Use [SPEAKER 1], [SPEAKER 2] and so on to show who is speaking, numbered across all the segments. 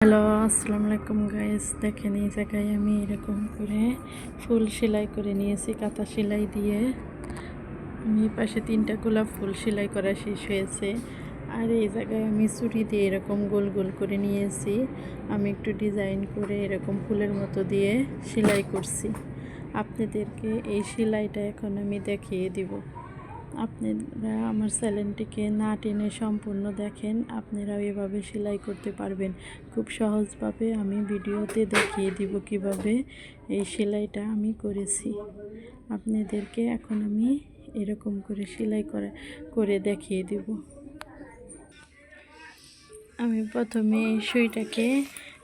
[SPEAKER 1] Hello, আসসালামু আলাইকুম guys. দেখেন এই জায়গায় আমি এরকম করে ফুল সেলাই করে নিয়েছি কাঁথা সেলাই দিয়ে। আমি পাশে 3টা গোলাপ ফুল সেলাই করা শেষ হয়েছে। আর এই জায়গায় আমি ছুরি দিয়ে এরকম গোল গোল করে নিয়েছি। আমি একটু ডিজাইন করে এরকম ফুলের মতো দিয়ে সেলাই করছি। আপনাদেরকে এই সেলাইটা এখন আমি দেখিয়ে দিব। আপনারা আমার চ্যানেলটিকে না টেনে সম্পূর্ণ দেখেন, আপনারাও এভাবে সেলাই করতে পারবেন খুব সহজভাবে। আমি ভিডিওতে দেখিয়ে দিব কিভাবে এই সেলাইটা আমি করেছি। আপনাদেরকে এখন আমি এরকম করে সেলাই করে দেখিয়ে দিব। আমি প্রথমে এই সুইটাকে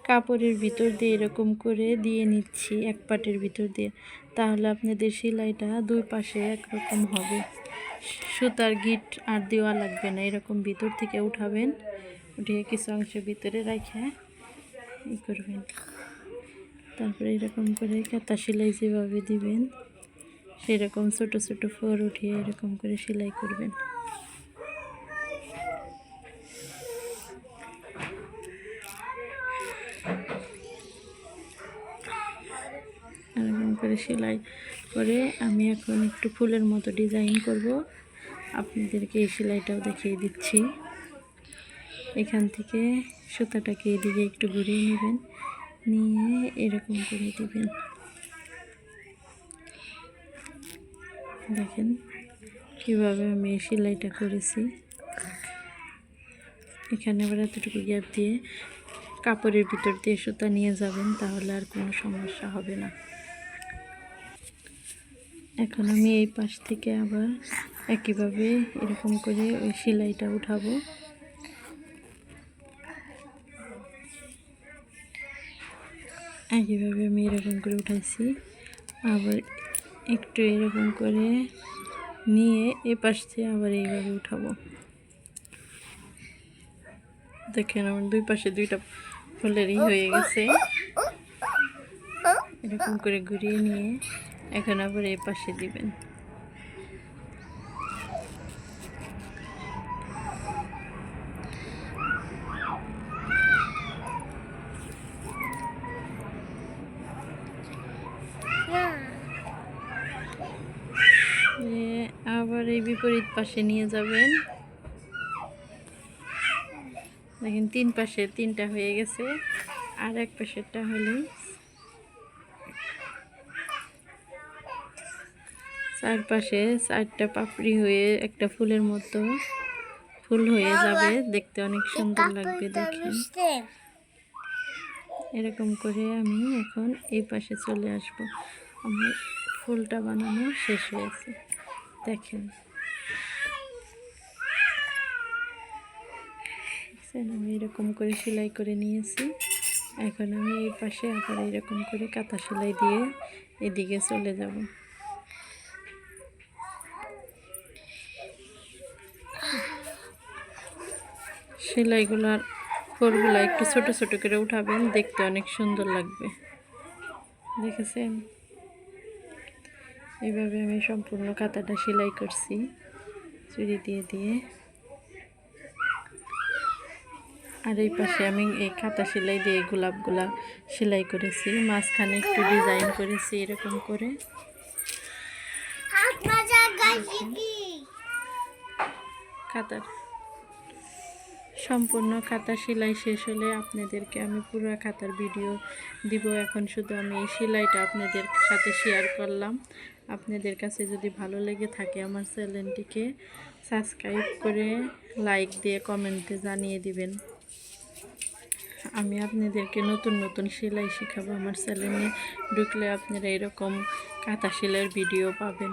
[SPEAKER 1] কাপড়ের ভিতর দিয়ে এরকম করে দিয়ে নিচ্ছি, এক পাটের ভিতর দিয়ে। তাহলে আপনাদের সেলাইটা দুই পাশে একরকম হবে। সুতার গিট আর দেওয়া লাগবে না, এরকম ভিতর থেকে উঠাবেন, উঠিয়ে কিছু অংশ ভিতরে রেখে করবেন। তারপরে এরকম করে কাঁথা সেলাই যেভাবে দিবেন সেরকম ছোট ছোট ফোর উঠিয়ে এরকম করে সেলাই করবেন। এরকম করে সেলাই করে আমি এখন একটু ফুলের মতো ডিজাইন করব। আপনাদেরকে এই সেলাইটাও দেখিয়ে দিচ্ছি। এখান থেকে সুতাটাকে এদিকে একটু ঘুরিয়ে নেবেন, নিয়ে এরকম করে দিবেন। দেখেন কিভাবে আমি এই সেলাইটা করেছি। এখানে আবার এতটুকু গ্যাপ দিয়ে কাপড়ের ভিতর দিয়ে সুতা নিয়ে যাবেন, তাহলে আর কোনো সমস্যা হবে না। এখন আমি এই পাশ থেকে আবার একইভাবে এরকম করে ওই সেলাইটা উঠাবো। একইভাবে আমি এরকম করে উঠাইছি, আবার একটু এরকম করে নিয়ে এ পাশ থেকে আবার এইভাবে উঠাবো। দেখেন আমার দুই পাশে দুইটা ফুলেরই হয়ে গেছে। এরকম করে ঘুরিয়ে নিয়ে এখন আবার এই পাশে দিবেন। আবার এই বিপরীত পাশে নিয়ে যাবেন। দেখেন তিন পাশে 3টা হয়ে গেছে, আর এক পাশেরটা হলে 4 পাশে 4টা পাপড়ি হয়ে একটা ফুলের মতো ফুল হয়ে যাবে, দেখতে অনেক সুন্দর লাগবে। দেখেন এরকম করে আমি এখন এই পাশে চলে আসব। আমার ফুলটা বানানো শেষ হয়েছে। দেখেন আমি এরকম করে সেলাই করে নিয়েছি। এখন আমি এই পাশে আবার এরকম করে কাঁথা সেলাই দিয়ে এদিকে চলে যাব। সেলাইগুলার ফোরগুলা একটু ছোট ছোট করে উঠাবেন, দেখতে অনেক সুন্দর লাগবে। দেখেছেন এইভাবে আমি সম্পূর্ণ কাঁথাটা সেলাই করছি চুড়ি দিয়ে দিয়ে। আর এই পাশে আমি এই কাঁথা সেলাই দিয়ে গোলাপগুলা সেলাই করেছি, মাঝখানে একটু ডিজাইন করেছি এরকম করে। কাঁথার সম্পূর্ণ কাঁথা সেলাই শেষ হলে আপনাদেরকে আমি পুরো কাঁথার ভিডিও দিব। এখন শুধু আমি এই সেলাইটা আপনাদের সাথে শেয়ার করলাম। আপনাদের কাছে যদি ভালো লেগে থাকে আমার চ্যানেলটিকে সাবস্ক্রাইব করে লাইক দিয়ে কমেন্টে জানিয়ে দিবেন। আমি আপনাদেরকে নতুন নতুন সেলাই শেখাবো। আমার চ্যানেলে ঢুকলে আপনারা এরকম কাঁথা সেলাইয়ের ভিডিও পাবেন।